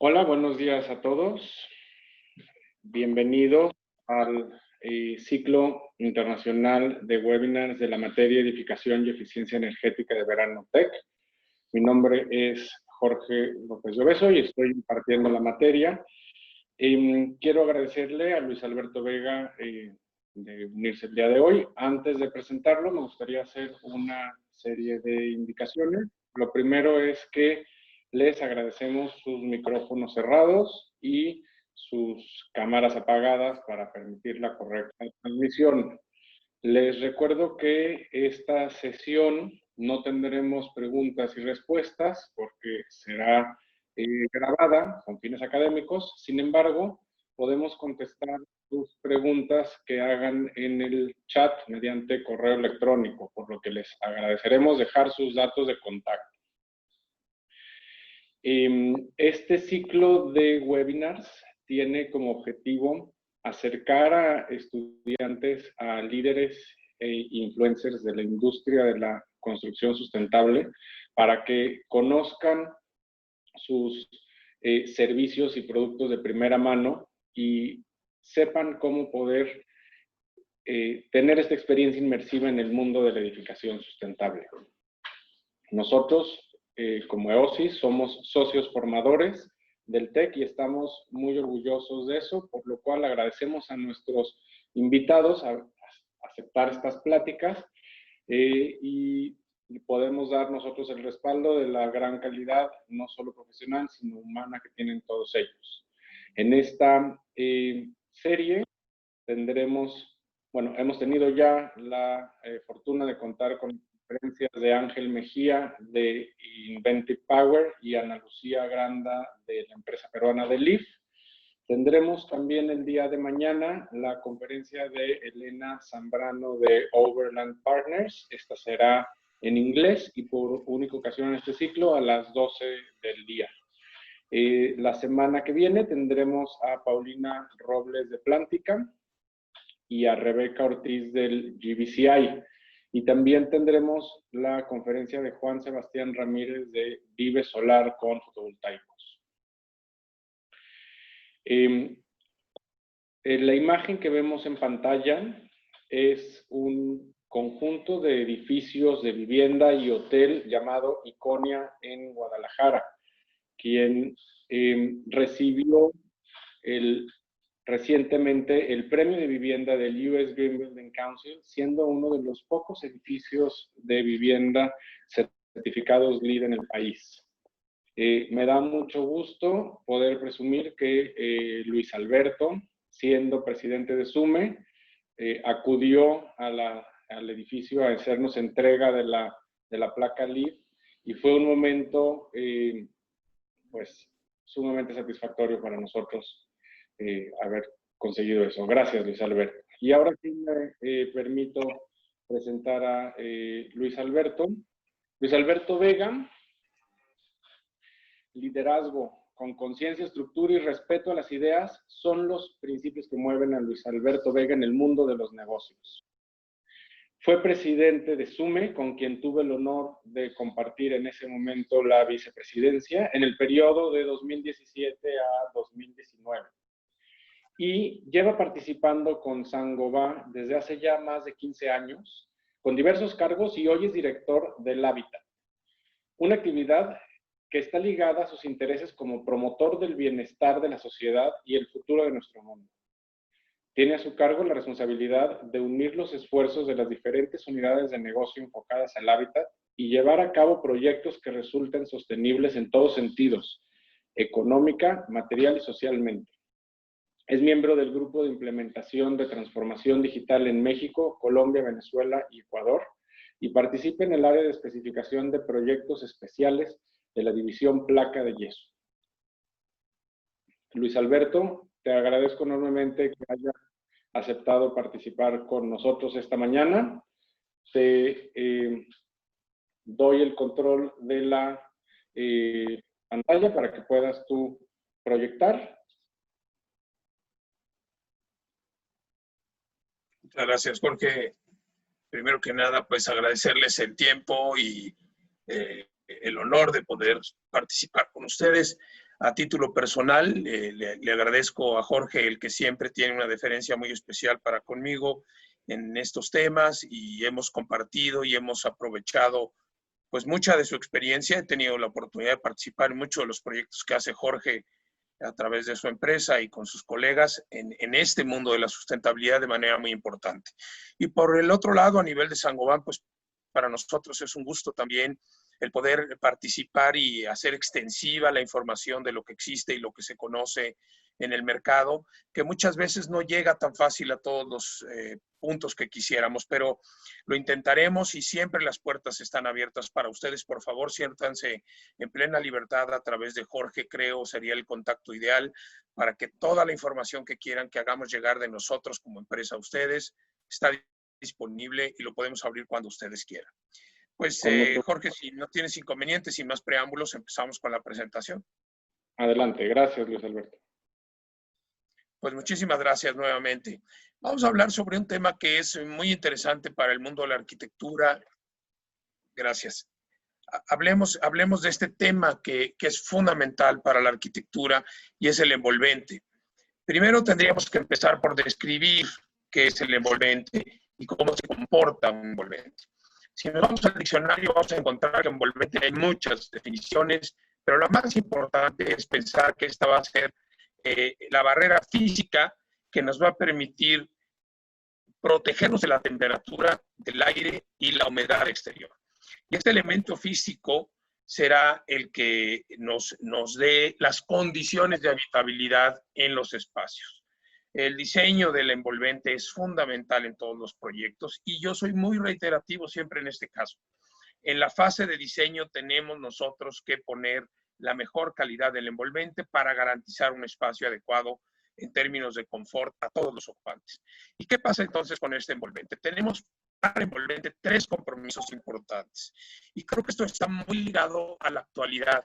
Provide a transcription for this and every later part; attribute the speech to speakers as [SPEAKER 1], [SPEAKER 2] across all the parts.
[SPEAKER 1] Hola, buenos días a todos. Bienvenidos al ciclo internacional de webinars de la materia Edificación y Eficiencia Energética de Verano Tech. Mi nombre es Jorge López Lloveso y estoy impartiendo la materia. Quiero agradecerle a Luis Alberto Vega de unirse el día de hoy. Antes de presentarlo, me gustaría hacer una serie de indicaciones. Lo primero es que les agradecemos sus micrófonos cerrados y sus cámaras apagadas para permitir la correcta transmisión. Les recuerdo que esta sesión no tendremos preguntas y respuestas porque será grabada con fines académicos. Sin embargo, podemos contestar sus preguntas que hagan en el chat mediante correo electrónico, por lo que les agradeceremos dejar sus datos de contacto. Este ciclo de webinars tiene como objetivo acercar a estudiantes a líderes e influencers de la industria de la construcción sustentable para que conozcan sus servicios y productos de primera mano y sepan cómo poder tener esta experiencia inmersiva en el mundo de la edificación sustentable. Nosotros, como EOSIS, somos socios formadores del TEC y estamos muy orgullosos de eso, por lo cual agradecemos a nuestros invitados a aceptar estas pláticas y podemos dar nosotros el respaldo de la gran calidad, no solo profesional, sino humana que tienen todos ellos. En esta serie tendremos, bueno, hemos tenido ya la fortuna de contar con conferencias de Ángel Mejía de Inventive Power y Ana Lucía Granda de la empresa peruana de LIF. Tendremos también el día de mañana la conferencia de Elena Zambrano de Overland Partners. Esta será en inglés y por única ocasión en este ciclo a las 12 del día. La semana que viene tendremos a Paulina Robles de Plántica y a Rebeca Ortiz del GBCI. Y también tendremos la conferencia de Juan Sebastián Ramírez de Vive Solar con fotovoltaicos. La imagen que vemos en pantalla es un conjunto de edificios de vivienda y hotel llamado Iconia en Guadalajara, quien recibió recientemente el premio de vivienda del US Green Building Council, siendo uno de los pocos edificios de vivienda certificados LEED en el país. Me da mucho gusto poder presumir que Luis Alberto, siendo presidente de SUME, acudió al edificio a hacernos entrega de la placa LEED y fue un momento pues sumamente satisfactorio para nosotros haber conseguido eso. Gracias, Luis Alberto. Y ahora sí me permito presentar a Luis Alberto. Luis Alberto Vega, liderazgo con conciencia, estructura y respeto a las ideas son los principios que mueven a Luis Alberto Vega en el mundo de los negocios. Fue presidente de SUME, con quien tuve el honor de compartir en ese momento la vicepresidencia en el periodo de 2017 a 2019. Y lleva participando con Saint-Gobain desde hace ya más de 15 años, con diversos cargos y hoy es director del Hábitat, una actividad que está ligada a sus intereses como promotor del bienestar de la sociedad y el futuro de nuestro mundo. Tiene a su cargo la responsabilidad de unir los esfuerzos de las diferentes unidades de negocio enfocadas al hábitat y llevar a cabo proyectos que resulten sostenibles en todos sentidos, económica, material y socialmente. Es miembro del Grupo de Implementación de Transformación Digital en México, Colombia, Venezuela y Ecuador, y participa en el área de especificación de proyectos especiales de la división Placa de Yeso. Luis Alberto, te agradezco enormemente que hayas aceptado participar con nosotros esta mañana. Te doy el control de la pantalla para que puedas tú proyectar.
[SPEAKER 2] Muchas gracias, Jorge. Primero que nada, pues agradecerles el tiempo y el honor de poder participar con ustedes. A título personal, le agradezco a Jorge el que siempre tiene una deferencia muy especial para conmigo en estos temas y hemos compartido y hemos aprovechado pues mucha de su experiencia. He tenido la oportunidad de participar en muchos de los proyectos que hace Jorge a través de su empresa y con sus colegas en este mundo de la sustentabilidad de manera muy importante. Y por el otro lado, a nivel de Saint-Gobain, pues para nosotros es un gusto también el poder participar y hacer extensiva la información de lo que existe y lo que se conoce en el mercado, que muchas veces no llega tan fácil a todos los puntos que quisiéramos, pero lo intentaremos y siempre las puertas están abiertas para ustedes. Por favor, siéntanse en plena libertad a través de Jorge, creo sería el contacto ideal para que toda la información que quieran que hagamos llegar de nosotros como empresa a ustedes está disponible y lo podemos abrir cuando ustedes quieran. Pues Jorge, si no tienes inconvenientes, sin más preámbulos, empezamos con la presentación.
[SPEAKER 1] Adelante, gracias Luis Alberto.
[SPEAKER 2] Pues muchísimas gracias nuevamente. Vamos a hablar sobre un tema que es muy interesante para el mundo de la arquitectura. Gracias. Hablemos de este tema que es fundamental para la arquitectura y es el envolvente. Primero tendríamos que empezar por describir qué es el envolvente y cómo se comporta un envolvente. Si nos vamos al diccionario, vamos a encontrar que envolvente hay muchas definiciones, pero la más importante es pensar que esta va a ser la barrera física que nos va a permitir protegernos de la temperatura del aire y la humedad exterior. Y este elemento físico será el que nos dé las condiciones de habitabilidad en los espacios. El diseño del envolvente es fundamental en todos los proyectos y yo soy muy reiterativo siempre en este caso. En la fase de diseño tenemos nosotros que poner la mejor calidad del envolvente para garantizar un espacio adecuado en términos de confort a todos los ocupantes. ¿Y qué pasa entonces con este envolvente? Tenemos para el envolvente 3 compromisos importantes. Y creo que esto está muy ligado a la actualidad.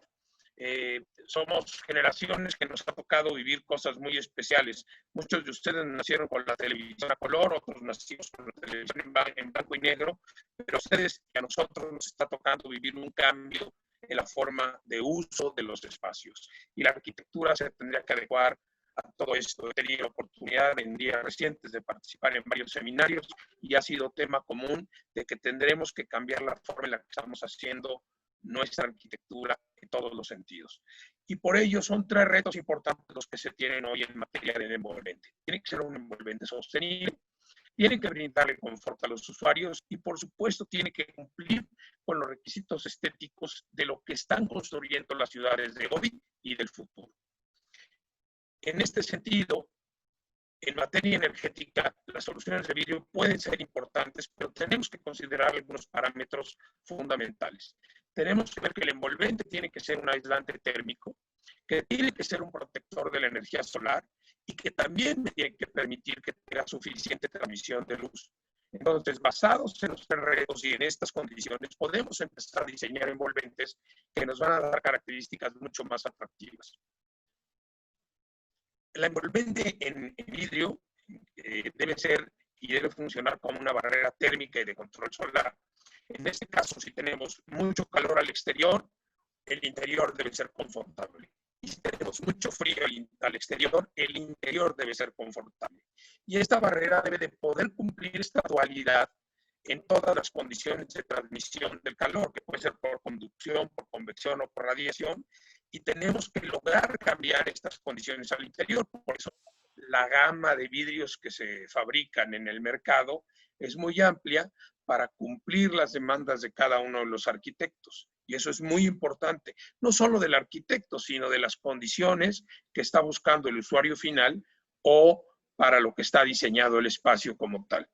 [SPEAKER 2] Somos generaciones que nos ha tocado vivir cosas muy especiales. Muchos de ustedes nacieron con la televisión a color, otros nacimos con la televisión en blanco y negro, pero a ustedes y a nosotros nos está tocando vivir un cambio en la forma de uso de los espacios. Y la arquitectura se tendría que adecuar a todo esto. He tenido la oportunidad en días recientes de participar en varios seminarios y ha sido tema común de que tendremos que cambiar la forma en la que estamos haciendo nuestra arquitectura en todos los sentidos. Y por ello son 3 retos importantes los que se tienen hoy en materia de envolvente. Tiene que ser un envolvente sostenible, tiene que brindarle confort a los usuarios y por supuesto tiene que cumplir con los requisitos estéticos de lo que están construyendo las ciudades de hoy y del futuro. En este sentido, en materia energética, las soluciones de vidrio pueden ser importantes, pero tenemos que considerar algunos parámetros fundamentales. Tenemos que ver que el envolvente tiene que ser un aislante térmico, que tiene que ser un protector de la energía solar y que también tiene que permitir que tenga suficiente transmisión de luz. Entonces, basados en los 3 retos y en estas condiciones, podemos empezar a diseñar envolventes que nos van a dar características mucho más atractivas. La envolvente en vidrio debe ser y debe funcionar como una barrera térmica y de control solar. En este caso, si tenemos mucho calor al exterior, el interior debe ser confortable. Y si tenemos mucho frío al exterior, el interior debe ser confortable. Y esta barrera debe de poder cumplir esta dualidad en todas las condiciones de transmisión del calor, que puede ser por conducción, por convección o por radiación, y tenemos que lograr cambiar estas condiciones al interior. Por eso la gama de vidrios que se fabrican en el mercado es muy amplia para cumplir las demandas de cada uno de los arquitectos. Y eso es muy importante, no solo del arquitecto, sino de las condiciones que está buscando el usuario final o para lo que está diseñado el espacio como tal.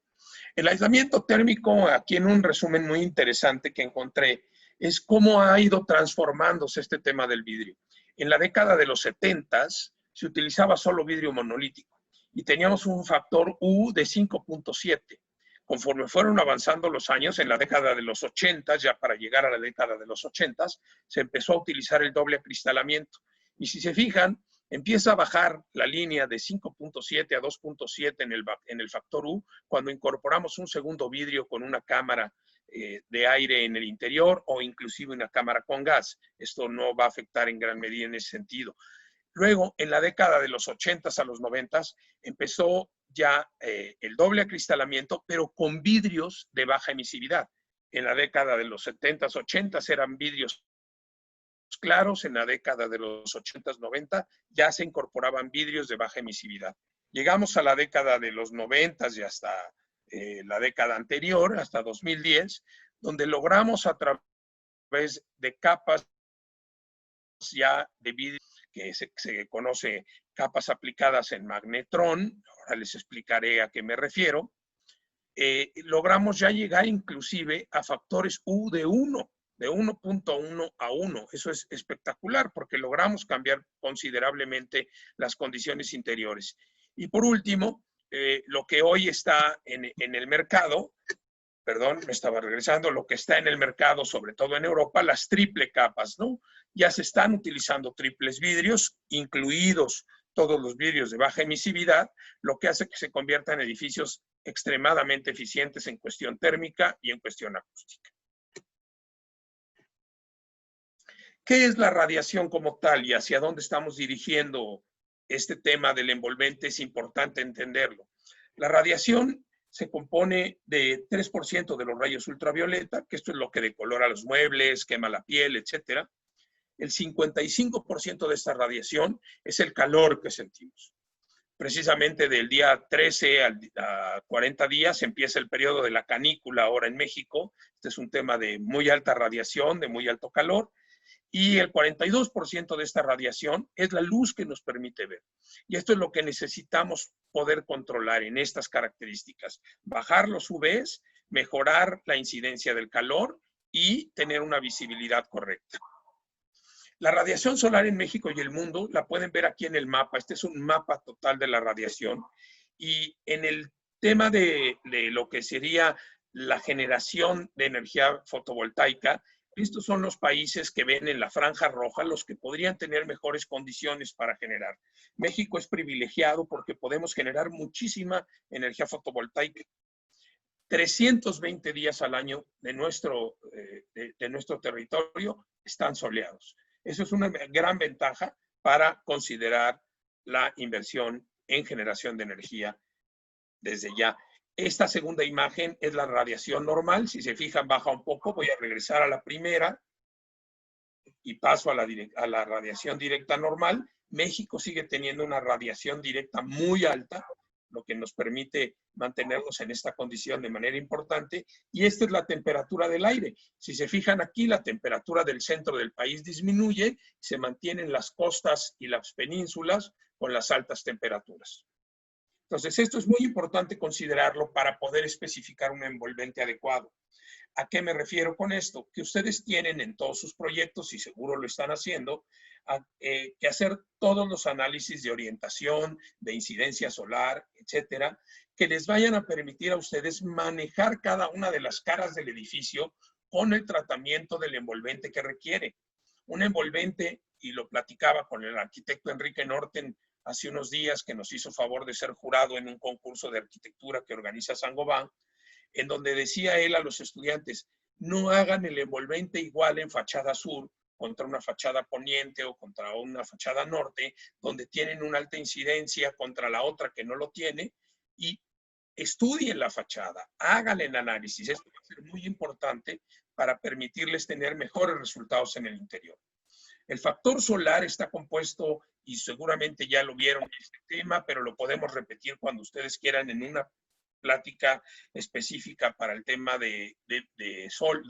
[SPEAKER 2] El aislamiento térmico, aquí en un resumen muy interesante que encontré, es cómo ha ido transformándose este tema del vidrio. En la década de los 70s se utilizaba solo vidrio monolítico y teníamos un factor U de 5.7. Conforme fueron avanzando los años, en la década de los 80, ya para llegar a la década de los 80, se empezó a utilizar el doble acristalamiento. Y si se fijan, empieza a bajar la línea de 5.7 a 2.7 en el factor U cuando incorporamos un segundo vidrio con una cámara de aire en el interior o inclusive una cámara con gas. Esto no va a afectar en gran medida en ese sentido. Luego, en la década de los 80s a los 90s, empezó ya el doble acristalamiento, pero con vidrios de baja emisividad. En la década de los 70s, 80s eran vidrios claros, en la década de los 80s, 90 ya se incorporaban vidrios de baja emisividad. Llegamos a la década de los 90s y hasta la década anterior, hasta 2010, donde logramos a través de capas ya de vidrio, que se conoce capas aplicadas en magnetrón, ahora les explicaré a qué me refiero, logramos ya llegar inclusive a factores U de 1, de 1.1 a 1. Eso es espectacular porque logramos cambiar considerablemente las condiciones interiores. Y por último, lo que hoy está en el mercado, perdón, me estaba regresando, lo que está en el mercado, sobre todo en Europa, las triple capas, ¿no? Ya se están utilizando triples vidrios, incluidos todos los vidrios de baja emisividad, lo que hace que se conviertan en edificios extremadamente eficientes en cuestión térmica y en cuestión acústica. ¿Qué es la radiación como tal y hacia dónde estamos dirigiendo este tema del envolvente? Es importante entenderlo. La radiación se compone de 3% de los rayos ultravioleta, que esto es lo que decolora los muebles, quema la piel, etc. El 55% de esta radiación es el calor que sentimos. Precisamente del día 13 a 40 días empieza el periodo de la canícula ahora en México. Este es un tema de muy alta radiación, de muy alto calor. Y el 42% de esta radiación es la luz que nos permite ver. Y esto es lo que necesitamos poder controlar en estas características. Bajar los UVs, mejorar la incidencia del calor y tener una visibilidad correcta. La radiación solar en México y el mundo la pueden ver aquí en el mapa. Este es un mapa total de la radiación. Y en el tema de lo que sería la generación de energía fotovoltaica, estos son los países que ven en la franja roja los que podrían tener mejores condiciones para generar. México es privilegiado porque podemos generar muchísima energía fotovoltaica. 320 días al año de nuestro territorio están soleados. Eso es una gran ventaja para considerar la inversión en generación de energía desde ya. Esta segunda imagen es la radiación normal. Si se fijan, baja un poco. Voy a regresar a la primera y paso a la radiación directa normal. México sigue teniendo una radiación directa muy alta, lo que nos permite mantenernos en esta condición de manera importante. Y esta es la temperatura del aire. Si se fijan aquí, la temperatura del centro del país disminuye, se mantienen las costas y las penínsulas con las altas temperaturas. Entonces, esto es muy importante considerarlo para poder especificar un envolvente adecuado. ¿A qué me refiero con esto? Que ustedes tienen en todos sus proyectos, y seguro lo están haciendo, que hacer todos los análisis de orientación, de incidencia solar, etcétera, que les vayan a permitir a ustedes manejar cada una de las caras del edificio con el tratamiento del envolvente que requiere. Un envolvente, y lo platicaba con el arquitecto Enrique Norten hace unos días, que nos hizo favor de ser jurado en un concurso de arquitectura que organiza Saint-Gobain, en donde decía él a los estudiantes, no hagan el envolvente igual en fachada sur contra una fachada poniente o contra una fachada norte, donde tienen una alta incidencia contra la otra que no lo tiene, y estudien la fachada, hagan el análisis. Esto va a ser muy importante para permitirles tener mejores resultados en el interior. El factor solar está compuesto, y seguramente ya lo vieron en este tema, pero lo podemos repetir cuando ustedes quieran en una plática específica para el tema de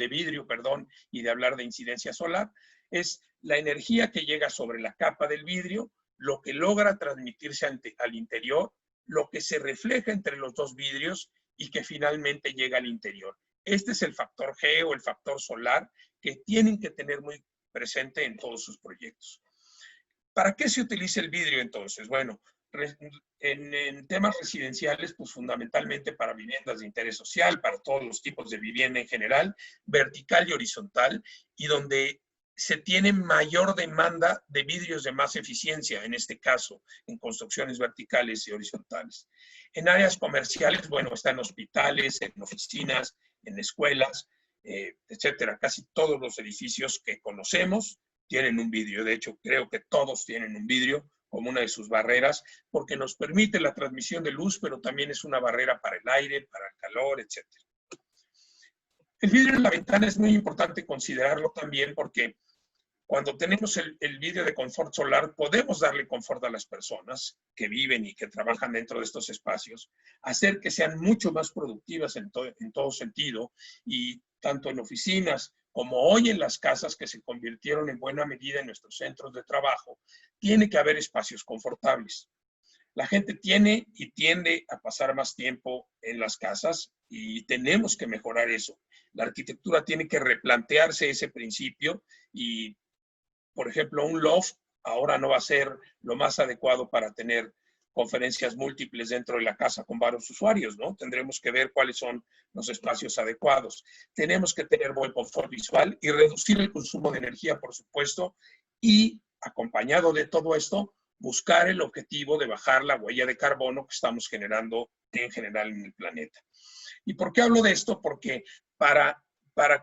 [SPEAKER 2] vidrio, perdón, y de hablar de incidencia solar. Es la energía que llega sobre la capa del vidrio, lo que logra transmitirse al interior, lo que se refleja entre los dos vidrios y que finalmente llega al interior. Este es el factor G o el factor solar que tienen que tener muy presente en todos sus proyectos. ¿Para qué se utiliza el vidrio entonces? Bueno, en temas residenciales, pues fundamentalmente para viviendas de interés social, para todos los tipos de vivienda en general, vertical y horizontal, y donde se tiene mayor demanda de vidrios de más eficiencia, en este caso, en construcciones verticales y horizontales. En áreas comerciales, bueno, está en hospitales, en oficinas, en escuelas, etcétera. Casi todos los edificios que conocemos tienen un vidrio. De hecho, creo que todos tienen un vidrio como una de sus barreras, porque nos permite la transmisión de luz, pero también es una barrera para el aire, para el calor, etcétera. El vidrio en la ventana es muy importante considerarlo también porque cuando tenemos el vidrio de confort solar, podemos darle confort a las personas que viven y que trabajan dentro de estos espacios, hacer que sean mucho más productivas en todo sentido, y tanto en oficinas como hoy en las casas que se convirtieron en buena medida en nuestros centros de trabajo, tiene que haber espacios confortables. La gente tiene y tiende a pasar más tiempo en las casas y tenemos que mejorar eso. La arquitectura tiene que replantearse ese principio y, por ejemplo, un loft ahora no va a ser lo más adecuado para tener conferencias múltiples dentro de la casa con varios usuarios, ¿no? Tendremos que ver cuáles son los espacios adecuados. Tenemos que tener buen confort visual y reducir el consumo de energía, por supuesto, y acompañado de todo esto, buscar el objetivo de bajar la huella de carbono que estamos generando en general en el planeta. ¿Y por qué hablo de esto? Porque para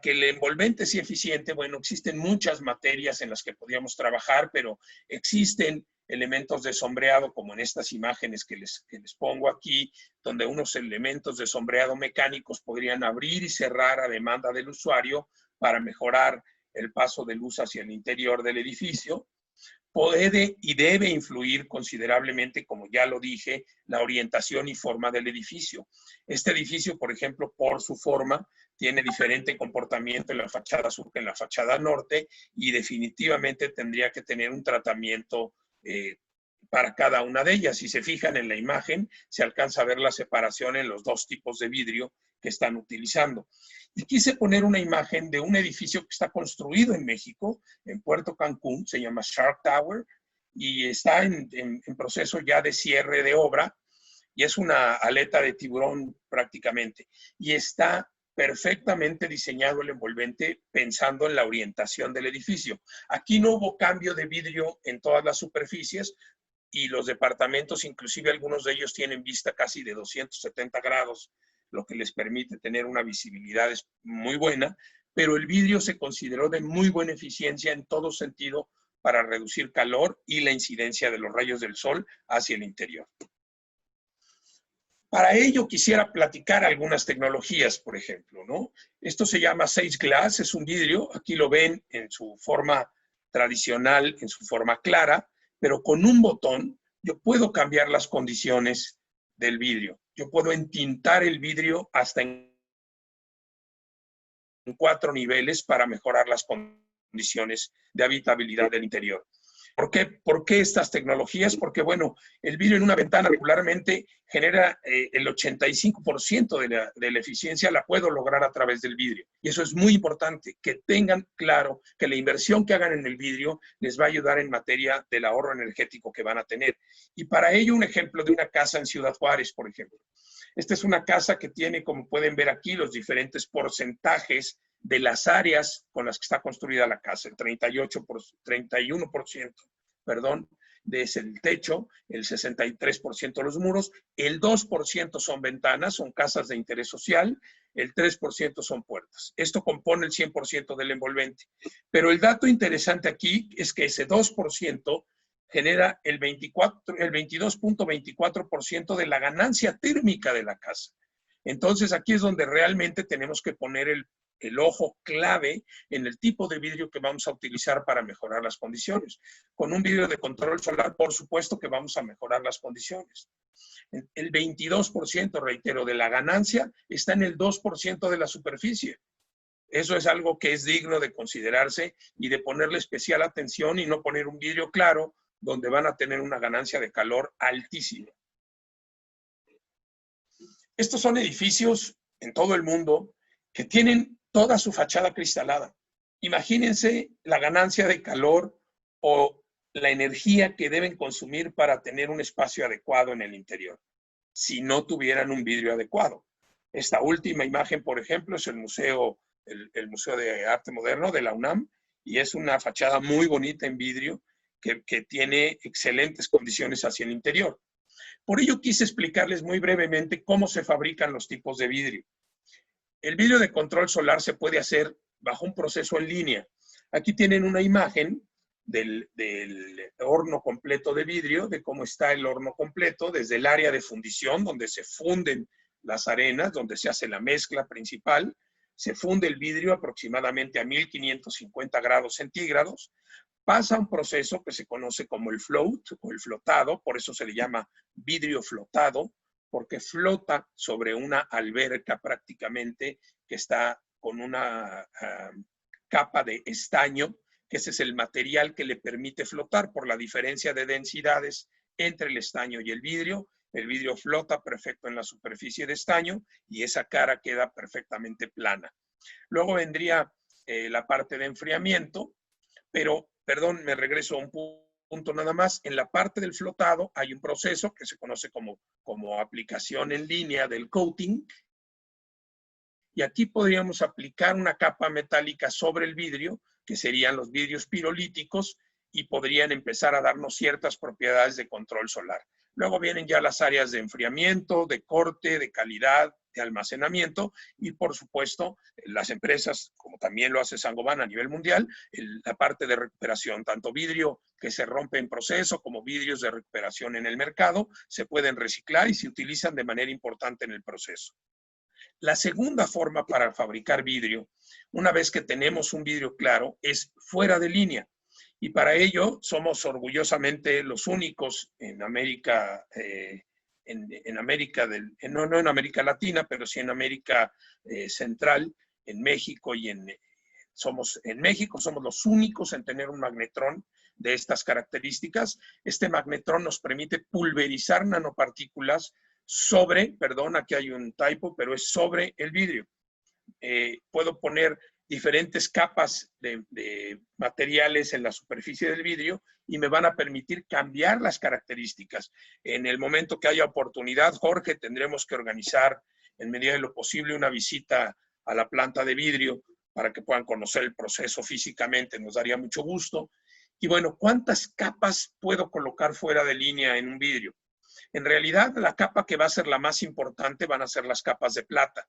[SPEAKER 2] que el envolvente sea eficiente, bueno, existen muchas materias en las que podríamos trabajar, pero existen elementos de sombreado, como en estas imágenes que les pongo aquí, donde unos elementos de sombreado mecánicos podrían abrir y cerrar a demanda del usuario para mejorar el paso de luz hacia el interior del edificio. Puede y debe influir considerablemente, como ya lo dije, la orientación y forma del edificio. Este edificio, por ejemplo, por su forma, tiene diferente comportamiento en la fachada sur que en la fachada norte, y definitivamente tendría que tener un tratamiento para cada una de ellas. Si se fijan en la imagen, se alcanza a ver la separación en los dos tipos de vidrio que están utilizando. Y quise poner una imagen de un edificio que está construido en México, en Puerto Cancún, se llama Shark Tower, y está en proceso ya de cierre de obra, y es una aleta de tiburón prácticamente, y está perfectamente diseñado el envolvente pensando en la orientación del edificio. Aquí no hubo cambio de vidrio en todas las superficies, y los departamentos, inclusive algunos de ellos, tienen vista casi de 270 grados, lo que les permite tener una visibilidad muy buena, pero el vidrio se consideró de muy buena eficiencia en todo sentido para reducir calor y la incidencia de los rayos del sol hacia el interior. Para ello quisiera platicar algunas tecnologías, por ejemplo, ¿no? Esto se llama Sage Glass, es un vidrio, aquí lo ven en su forma tradicional, en su forma clara, pero con un botón yo puedo cambiar las condiciones del vidrio. Yo puedo entintar el vidrio hasta en 4 niveles para mejorar las condiciones de habitabilidad del interior. ¿Por qué estas tecnologías? Porque, bueno, el vidrio en una ventana regularmente genera el 85% de la eficiencia, la puedo lograr a través del vidrio. Y eso es muy importante, que tengan claro que la inversión que hagan en el vidrio les va a ayudar en materia del ahorro energético que van a tener. Y para ello, un ejemplo de una casa en Ciudad Juárez, por ejemplo. Esta es una casa que tiene, como pueden ver aquí, los diferentes porcentajes de las áreas con las que está construida la casa. El 31%, perdón, es el techo, el 63% los muros, el 2% son ventanas, son casas de interés social, el 3% son puertas. Esto compone el 100% del envolvente. Pero el dato interesante aquí es que ese 2% genera el 22.24% de la ganancia térmica de la casa. Entonces, aquí es donde realmente tenemos que poner el ojo clave en el tipo de vidrio que vamos a utilizar para mejorar las condiciones. Con un vidrio de control solar, por supuesto que vamos a mejorar las condiciones. El 22%, reitero, de la ganancia está en el 2% de la superficie. Eso es algo que es digno de considerarse y de ponerle especial atención, y no poner un vidrio claro donde van a tener una ganancia de calor altísima. Estos son edificios en todo el mundo que tienen toda su fachada cristalada. Imagínense la ganancia de calor o la energía que deben consumir para tener un espacio adecuado en el interior, si no tuvieran un vidrio adecuado. Esta última imagen, por ejemplo, es el Museo de Arte Moderno de la UNAM, y es una fachada muy bonita en vidrio que tiene excelentes condiciones hacia el interior. Por ello quise explicarles muy brevemente cómo se fabrican los tipos de vidrio. El vidrio de control solar se puede hacer bajo un proceso en línea. Aquí tienen una imagen del horno completo de vidrio, de cómo está el horno completo, desde el área de fundición, donde se funden las arenas, donde se hace la mezcla principal. Se funde el vidrio aproximadamente a 1550 grados centígrados. Pasa un proceso que se conoce como el float o el flotado, por eso se le llama vidrio flotado, porque flota sobre una alberca prácticamente que está con una capa de estaño, que ese es el material que le permite flotar por la diferencia de densidades entre el estaño y el vidrio. El vidrio flota perfecto en la superficie de estaño y esa cara queda perfectamente plana. Luego vendría la parte de enfriamiento, pero, perdón, me regreso a un punto nada más. En la parte del flotado hay un proceso que se conoce como aplicación en línea del coating. Y aquí podríamos aplicar una capa metálica sobre el vidrio, que serían los vidrios pirolíticos, y podrían empezar a darnos ciertas propiedades de control solar. Luego vienen ya las áreas de enfriamiento, de corte, de calidad, de almacenamiento y, por supuesto, las empresas, como también lo hace Saint-Gobain a nivel mundial, la parte de recuperación, tanto vidrio que se rompe en proceso como vidrios de recuperación en el mercado, se pueden reciclar y se utilizan de manera importante en el proceso. La segunda forma para fabricar vidrio, una vez que tenemos un vidrio claro, es fuera de línea. Y para ello somos orgullosamente los únicos en América, en América no en América Latina, pero sí en América Central, en México y en México somos los únicos en tener un magnetrón de estas características. Este magnetrón nos permite pulverizar nanopartículas sobre, perdón, aquí hay un typo, pero es sobre el vidrio. Puedo poner diferentes capas de materiales en la superficie del vidrio y me van a permitir cambiar las características. En el momento que haya oportunidad, Jorge, tendremos que organizar en medida de lo posible una visita a la planta de vidrio para que puedan conocer el proceso físicamente, nos daría mucho gusto. Y bueno, ¿cuántas capas puedo colocar fuera de línea en un vidrio? En realidad, la capa que va a ser la más importante van a ser las capas de plata.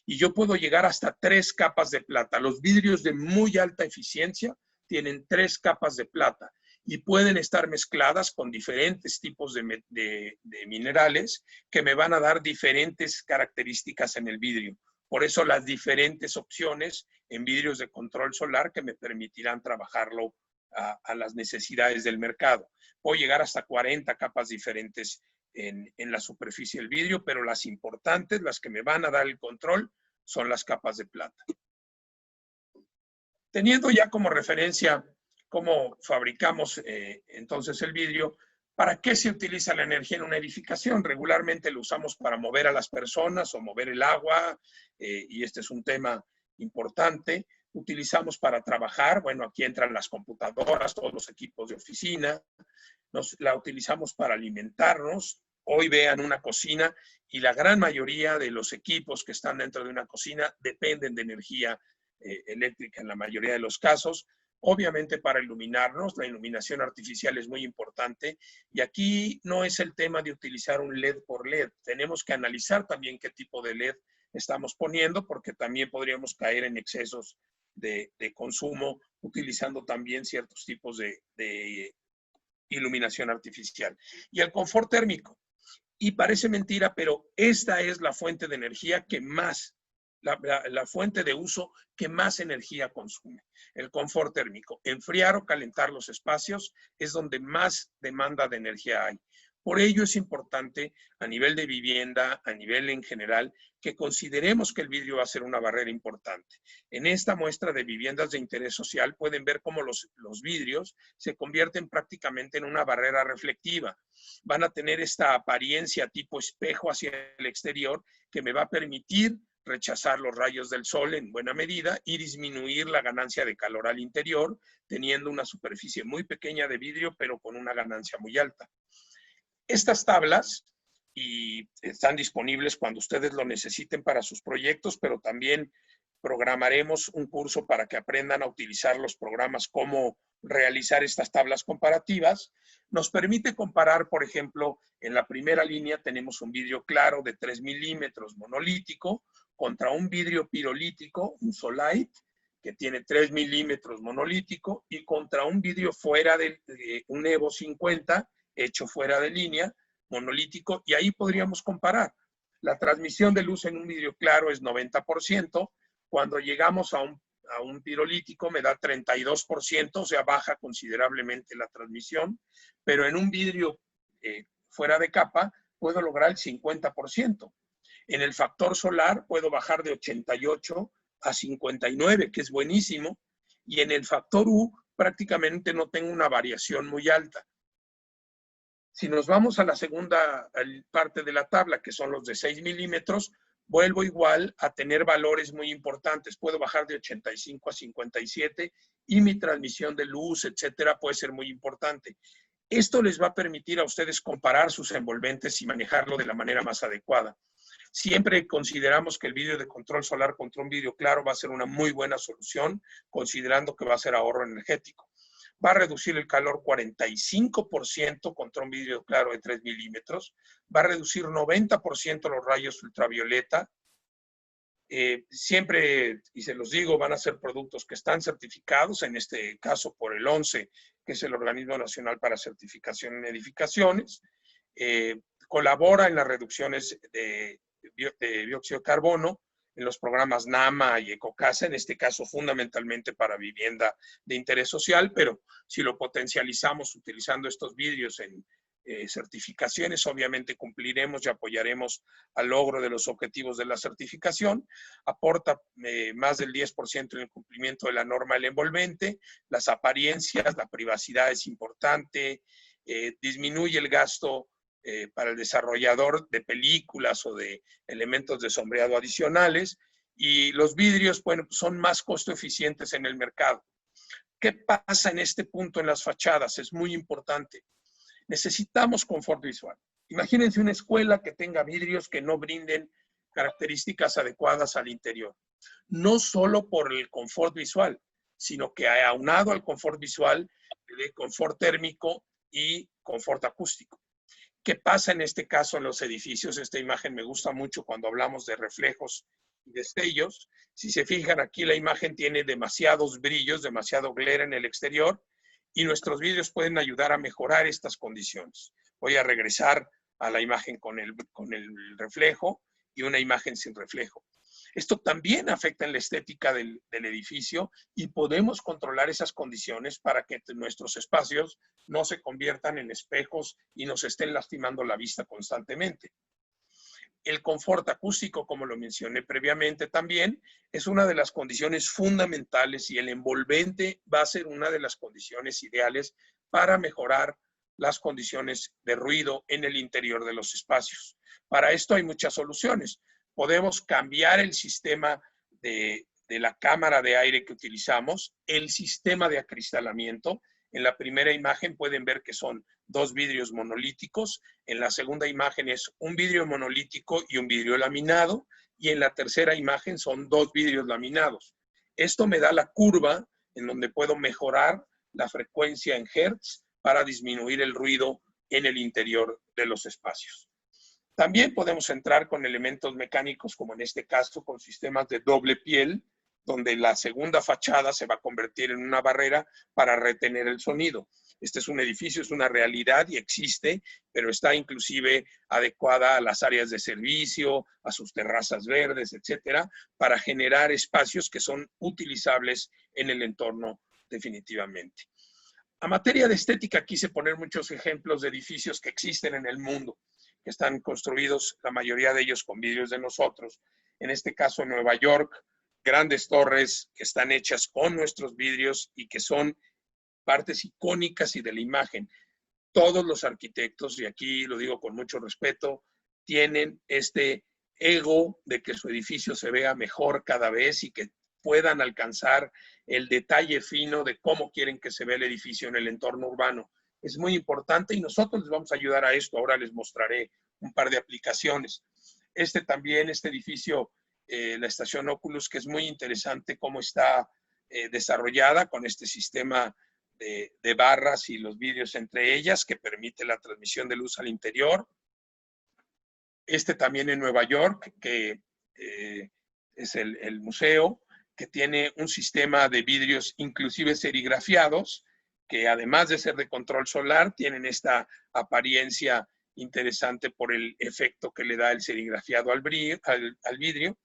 [SPEAKER 2] Y yo puedo llegar hasta 3 capas de plata. Los vidrios de muy alta eficiencia tienen 3 capas de plata y pueden estar mezcladas con diferentes tipos de minerales que me van a dar diferentes características en el vidrio. Por eso las diferentes opciones en vidrios de control solar que me permitirán trabajarlo a las necesidades del mercado. Puedo llegar hasta 40 capas diferentes en la superficie del vidrio, pero las importantes, las que me van a dar el control, son las capas de plata. Teniendo ya como referencia cómo fabricamos entonces el vidrio, ¿para qué se utiliza la energía en una edificación? Regularmente lo usamos para mover a las personas o mover el agua, y este es un tema importante. Utilizamos para trabajar, bueno, aquí entran las computadoras, todos los equipos de oficina. La utilizamos para alimentarnos. Hoy vean una cocina y la gran mayoría de los equipos que están dentro de una cocina dependen de energía eléctrica en la mayoría de los casos. Obviamente para iluminarnos, la iluminación artificial es muy importante y aquí no es el tema de utilizar un LED por LED. Tenemos que analizar también qué tipo de LED estamos poniendo porque también podríamos caer en excesos de consumo utilizando también ciertos tipos de iluminación artificial. Y el confort térmico. Y parece mentira, pero esta es la fuente de energía que más, la fuente de uso que más energía consume. El confort térmico. Enfriar o calentar los espacios es donde más demanda de energía hay. Por ello es importante a nivel de vivienda, a nivel en general, que consideremos que el vidrio va a ser una barrera importante. En esta muestra de viviendas de interés social pueden ver cómo los vidrios se convierten prácticamente en una barrera reflectiva. Van a tener esta apariencia tipo espejo hacia el exterior que me va a permitir rechazar los rayos del sol en buena medida y disminuir la ganancia de calor al interior, teniendo una superficie muy pequeña de vidrio, pero con una ganancia muy alta. Estas tablas y están disponibles cuando ustedes lo necesiten para sus proyectos, pero también programaremos un curso para que aprendan a utilizar los programas, cómo realizar estas tablas comparativas. Nos permite comparar, por ejemplo, en la primera línea tenemos un vidrio claro de 3 milímetros monolítico contra un vidrio pirolítico, un Solite, que tiene 3 milímetros monolítico, y contra un vidrio fuera de un Evo 50, hecho fuera de línea, monolítico, y ahí podríamos comparar. La transmisión de luz en un vidrio claro es 90%, cuando llegamos a un pirolítico me da 32%, o sea, baja considerablemente la transmisión, pero en un vidrio fuera de capa puedo lograr el 50%. En el factor solar puedo bajar de 88 a 59, que es buenísimo, y en el factor U prácticamente no tengo una variación muy alta. Si nos vamos a la segunda parte de la tabla, que son los de 6 milímetros, vuelvo igual a tener valores muy importantes. Puedo bajar de 85 a 57 y mi transmisión de luz, etcétera, puede ser muy importante. Esto les va a permitir a ustedes comparar sus envolventes y manejarlo de la manera más adecuada. Siempre consideramos que el vidrio de control solar contra un vidrio claro va a ser una muy buena solución, considerando que va a ser ahorro energético. Va a reducir el calor 45% contra un vidrio claro de 3 milímetros, va a reducir 90% los rayos ultravioleta. Siempre, y se los digo, van a ser productos que están certificados, en este caso por el ONCE, que es el Organismo Nacional para Certificación en Edificaciones. Colabora en las reducciones de dióxido de carbono en los programas NAMA y Ecocasa, en este caso fundamentalmente para vivienda de interés social, pero si lo potencializamos utilizando estos vidrios en certificaciones, obviamente cumpliremos y apoyaremos al logro de los objetivos de la certificación. Aporta más del 10% en el cumplimiento de la norma del envolvente, las apariencias, la privacidad es importante, disminuye el gasto para el desarrollador de películas o de elementos de sombreado adicionales, y los vidrios, bueno, son más costo eficientes en el mercado. ¿Qué pasa en este punto en las fachadas? Es muy importante. Necesitamos confort visual. Imagínense una escuela que tenga vidrios que no brinden características adecuadas al interior. No solo por el confort visual, sino que aunado al confort visual, le dé confort térmico y confort acústico. ¿Qué pasa en este caso en los edificios? Esta imagen me gusta mucho cuando hablamos de reflejos y destellos. Si se fijan, aquí la imagen tiene demasiados brillos, demasiado glare en el exterior, y nuestros vidrios pueden ayudar a mejorar estas condiciones. Voy a regresar a la imagen con el reflejo y una imagen sin reflejo. Esto también afecta en la estética del edificio y podemos controlar esas condiciones para que nuestros espacios no se conviertan en espejos y nos estén lastimando la vista constantemente. El confort acústico, como lo mencioné previamente también, es una de las condiciones fundamentales y el envolvente va a ser una de las condiciones ideales para mejorar las condiciones de ruido en el interior de los espacios. Para esto hay muchas soluciones. Podemos cambiar el sistema de la cámara de aire que utilizamos, el sistema de acristalamiento. En la primera imagen pueden ver que son 2 vidrios monolíticos. En la segunda imagen es un vidrio monolítico y un vidrio laminado. Y en la tercera imagen son 2 vidrios laminados. Esto me da la curva en donde puedo mejorar la frecuencia en hertz para disminuir el ruido en el interior de los espacios. También podemos entrar con elementos mecánicos, como en este caso con sistemas de doble piel, donde la segunda fachada se va a convertir en una barrera para retener el sonido. Este es un edificio, es una realidad y existe, pero está inclusive adecuada a las áreas de servicio, a sus terrazas verdes, etcétera, para generar espacios que son utilizables en el entorno definitivamente. A materia de estética, quise poner muchos ejemplos de edificios que existen en el mundo, que están construidos, la mayoría de ellos con vidrios de nosotros. En este caso, en Nueva York, grandes torres que están hechas con nuestros vidrios y que son partes icónicas y de la imagen. Todos los arquitectos, y aquí lo digo con mucho respeto, tienen este ego de que su edificio se vea mejor cada vez y que puedan alcanzar el detalle fino de cómo quieren que se vea el edificio en el entorno urbano. Es muy importante y nosotros les vamos a ayudar a esto. Ahora les mostraré un par de aplicaciones. Este edificio, la estación Oculus, que es muy interesante cómo está desarrollada con este sistema de barras y los vidrios entre ellas que permite la transmisión de luz al interior. También en Nueva York, que es el museo, que tiene un sistema de vidrios inclusive serigrafiados, que además de ser de control solar, tienen esta apariencia interesante por el efecto que le da el serigrafiado al vidrio.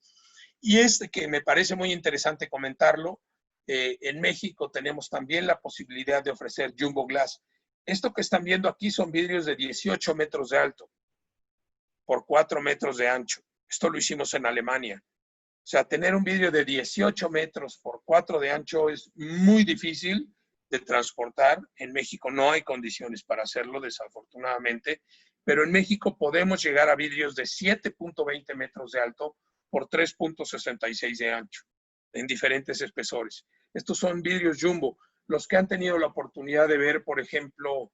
[SPEAKER 2] Y que me parece muy interesante comentarlo, en México tenemos también la posibilidad de ofrecer Jumbo Glass. Esto que están viendo aquí son vidrios de 18 metros de alto por 4 metros de ancho. Esto lo hicimos en Alemania. O sea, tener un vidrio de 18 metros por 4 de ancho es muy difícil de transportar. En México no hay condiciones para hacerlo, desafortunadamente, pero en México podemos llegar a vidrios de 7.20 metros de alto por 3.66 de ancho, en diferentes espesores. Estos son vidrios jumbo. Los que han tenido la oportunidad de ver, por ejemplo,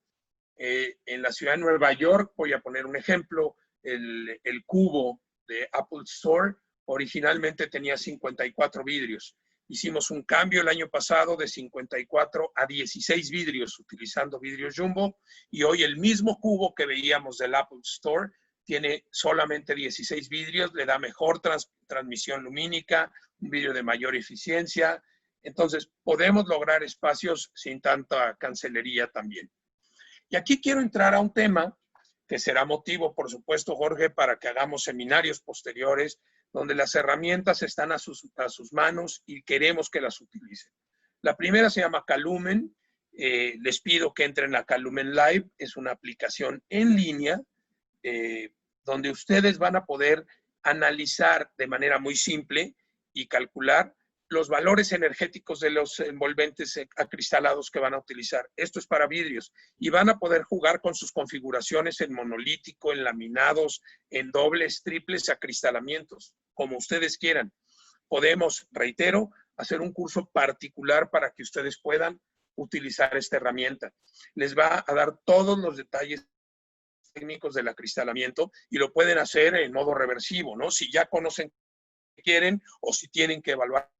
[SPEAKER 2] en la ciudad de Nueva York, voy a poner un ejemplo, el cubo de Apple Store originalmente tenía 54 vidrios. Hicimos un cambio el año pasado de 54 a 16 vidrios, utilizando vidrios jumbo, y hoy el mismo cubo que veíamos del Apple Store tiene solamente 16 vidrios, le da mejor transmisión lumínica, un vidrio de mayor eficiencia. Entonces, podemos lograr espacios sin tanta cancelería también. Y aquí quiero entrar a un tema que será motivo, por supuesto, Jorge, para que hagamos seminarios posteriores donde las herramientas están a sus manos y queremos que las utilicen. La primera se llama Calumen. Les pido que entren a Calumen Live. Es una aplicación en línea donde ustedes van a poder analizar de manera muy simple y calcular los valores energéticos de los envolventes acristalados que van a utilizar. Esto es para vidrios. Y van a poder jugar con sus configuraciones en monolítico, en laminados, en dobles, triples acristalamientos, como ustedes quieran. Podemos, reitero, hacer un curso particular para que ustedes puedan utilizar esta herramienta. Les va a dar todos los detalles técnicos del acristalamiento y lo pueden hacer en modo reversivo, ¿no? Si ya conocen qué quieren o si tienen que evaluar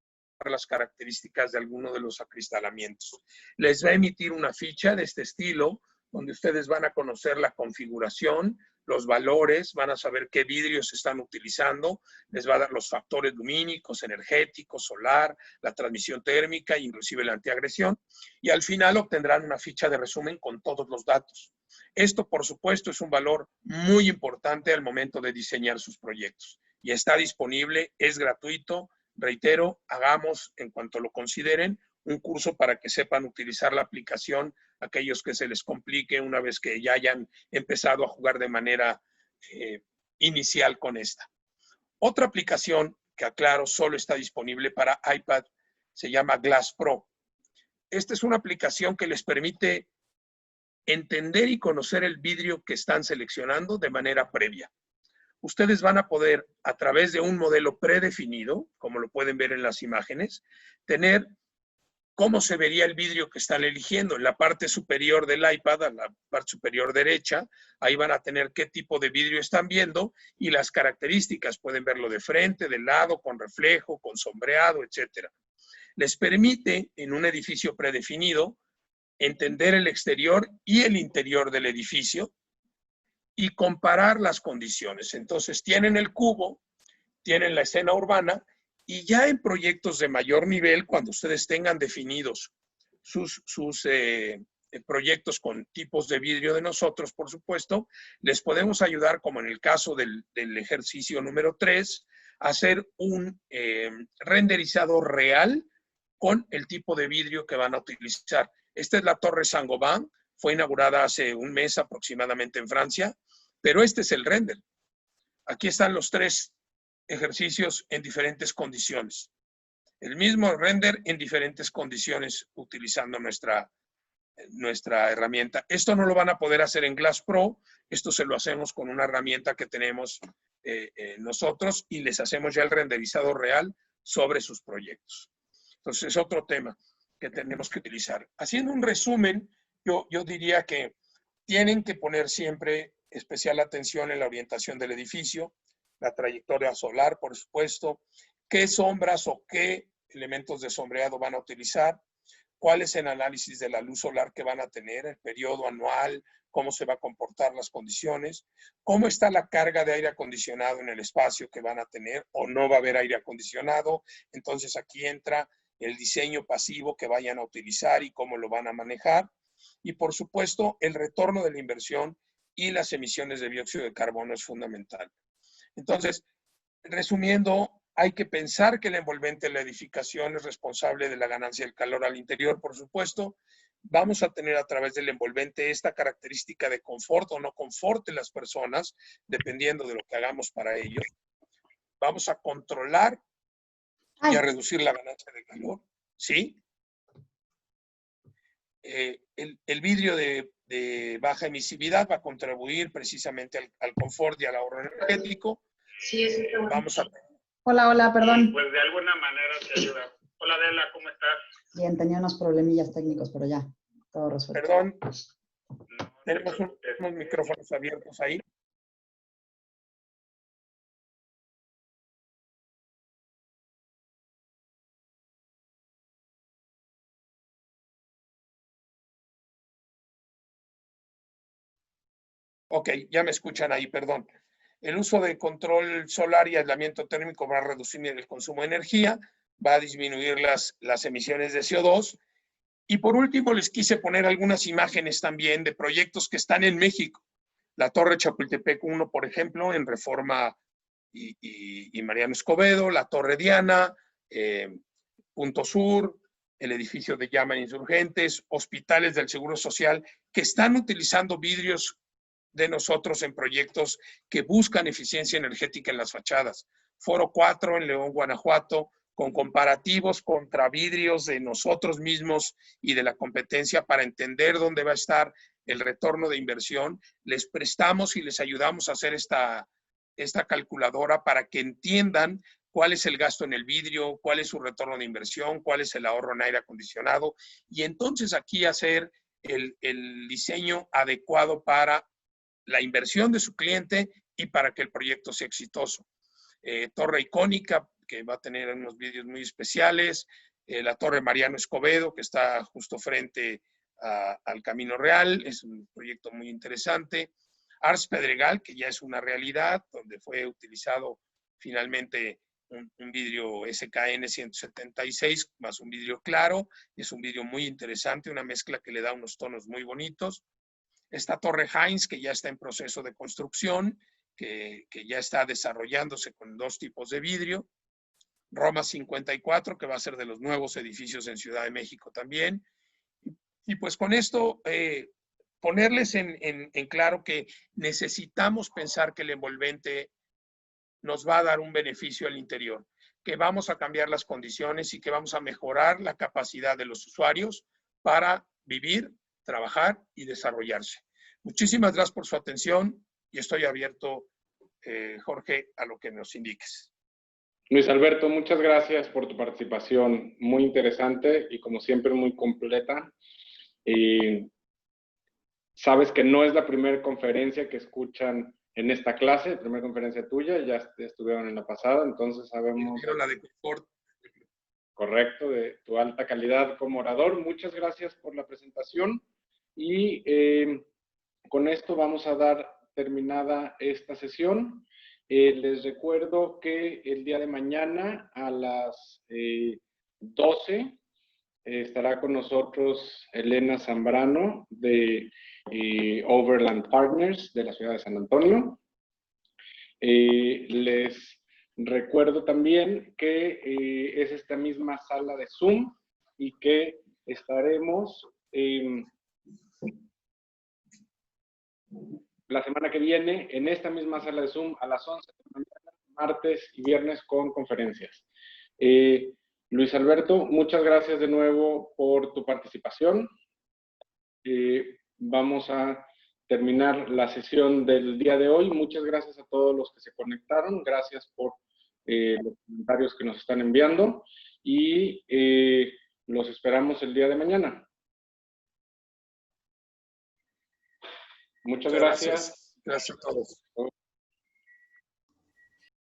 [SPEAKER 2] las características de alguno de los acristalamientos. Les va a emitir una ficha de este estilo, donde ustedes van a conocer la configuración, los valores, van a saber qué vidrios están utilizando, les va a dar los factores lumínicos, energéticos, solar, la transmisión térmica e inclusive la antiagresión, y al final obtendrán una ficha de resumen con todos los datos. Esto, por supuesto, es un valor muy importante al momento de diseñar sus proyectos y está disponible, es gratuito. Reitero, hagamos, en cuanto lo consideren, un curso para que sepan utilizar la aplicación, aquellos que se les complique una vez que ya hayan empezado a jugar de manera inicial con esta. Otra aplicación que, aclaro, solo está disponible para iPad, se llama Glass Pro. Esta es una aplicación que les permite entender y conocer el vidrio que están seleccionando de manera previa. Ustedes van a poder, a través de un modelo predefinido, como lo pueden ver en las imágenes, tener cómo se vería el vidrio que están eligiendo. En la parte superior del iPad, a la parte superior derecha, ahí van a tener qué tipo de vidrio están viendo y las características. Pueden verlo de frente, de lado, con reflejo, con sombreado, etc. Les permite, en un edificio predefinido, entender el exterior y el interior del edificio y comparar las condiciones. Entonces, tienen el cubo, tienen la escena urbana, y ya en proyectos de mayor nivel, cuando ustedes tengan definidos sus proyectos con tipos de vidrio de nosotros, por supuesto, les podemos ayudar, como en el caso del ejercicio número 3, a hacer un renderizado real con el tipo de vidrio que van a utilizar. Esta es la Torre Saint-Gobain, fue inaugurada hace un mes aproximadamente en Francia, pero este es el render. Aquí están los 3 ejercicios en diferentes condiciones. El mismo render en diferentes condiciones utilizando nuestra herramienta. Esto no lo van a poder hacer en Glass Pro, esto se lo hacemos con una herramienta que tenemos nosotros y les hacemos ya el renderizado real sobre sus proyectos. Entonces es otro tema que tenemos que utilizar. Haciendo un resumen, yo diría que tienen que poner siempre especial atención en la orientación del edificio, la trayectoria solar, por supuesto, qué sombras o qué elementos de sombreado van a utilizar, cuál es el análisis de la luz solar que van a tener, el periodo anual, cómo se va a comportar las condiciones, cómo está la carga de aire acondicionado en el espacio que van a tener o no va a haber aire acondicionado. Entonces aquí entra el diseño pasivo que vayan a utilizar y cómo lo van a manejar. Y por supuesto, el retorno de la inversión y las emisiones de dióxido de carbono es fundamental. Entonces, resumiendo, hay que pensar que el envolvente de la edificación es responsable de la ganancia del calor al interior, por supuesto. Vamos a tener a través del envolvente esta característica de confort o no confort de las personas, dependiendo de lo que hagamos para ello. Vamos a controlar y a reducir la ganancia de calor, ¿sí? El vidrio de baja emisividad va a contribuir precisamente al confort y al ahorro energético.
[SPEAKER 3] Sí, eso está bueno.
[SPEAKER 2] Vamos a...
[SPEAKER 3] Hola, perdón.
[SPEAKER 1] Sí, pues de alguna manera te ayuda. Hola Adela, ¿cómo estás?
[SPEAKER 3] Bien, tenía unos problemillas técnicos, pero ya, todo resuelto.
[SPEAKER 2] Perdón,
[SPEAKER 1] No,
[SPEAKER 2] tenemos unos micrófonos abiertos ahí. Ok, ya me escuchan ahí, perdón. El uso de control solar y aislamiento térmico va a reducir el consumo de energía, va a disminuir las emisiones de CO2. Y por último, les quise poner algunas imágenes también de proyectos que están en México. La Torre Chapultepec 1, por ejemplo, en Reforma y Mariano Escobedo, la Torre Diana, Punto Sur, el edificio de Llama Insurgentes, hospitales del Seguro Social, que están utilizando vidrios de nosotros en proyectos que buscan eficiencia energética en las fachadas. Foro 4 en León, Guanajuato, con comparativos contra vidrios de nosotros mismos y de la competencia para entender dónde va a estar el retorno de inversión. Les prestamos y les ayudamos a hacer esta calculadora para que entiendan cuál es el gasto en el vidrio, cuál es su retorno de inversión, cuál es el ahorro en aire acondicionado, y entonces aquí hacer el diseño adecuado para la inversión de su cliente y para que el proyecto sea exitoso. Torre icónica, que va a tener unos vídeos muy especiales, la Torre Mariano Escobedo, que está justo frente al Camino Real, es un proyecto muy interesante. Ars Pedregal, que ya es una realidad, donde fue utilizado finalmente un vidrio SKN 176 más un vidrio claro, es un vidrio muy interesante, una mezcla que le da unos tonos muy bonitos. Esta Torre Heinz, que ya está en proceso de construcción, que ya está desarrollándose con 2 tipos de vidrio. Roma 54, que va a ser de los nuevos edificios en Ciudad de México también. Y pues con esto, ponerles en claro que necesitamos pensar que el envolvente nos va a dar un beneficio al interior, que vamos a cambiar las condiciones y que vamos a mejorar la capacidad de los usuarios para vivir, trabajar y desarrollarse. Muchísimas gracias por su atención y estoy abierto, Jorge, a lo que nos indiques.
[SPEAKER 1] Luis Alberto, muchas gracias por tu participación, muy interesante y como siempre muy completa. Sabes que no es la primera conferencia que escuchan en esta clase, primera conferencia tuya, ya estuvieron en la pasada, entonces sabemos...
[SPEAKER 2] La de confort.
[SPEAKER 1] Correcto, de tu alta calidad como orador. Muchas gracias por la presentación y con esto vamos a dar terminada esta sesión. Les recuerdo que el día de mañana a las 12 estará con nosotros Elena Zambrano de Overland Partners de la ciudad de San Antonio. Les recuerdo también que es esta misma sala de Zoom y que estaremos la semana que viene en esta misma sala de Zoom a las 11 de la mañana, martes y viernes con conferencias. Luis Alberto, muchas gracias de nuevo por tu participación. Vamos a terminar la sesión del día de hoy. Muchas gracias a todos los que se conectaron. Gracias por los comentarios que nos están enviando y los esperamos el día de mañana. Muchas gracias.
[SPEAKER 2] Gracias a todos.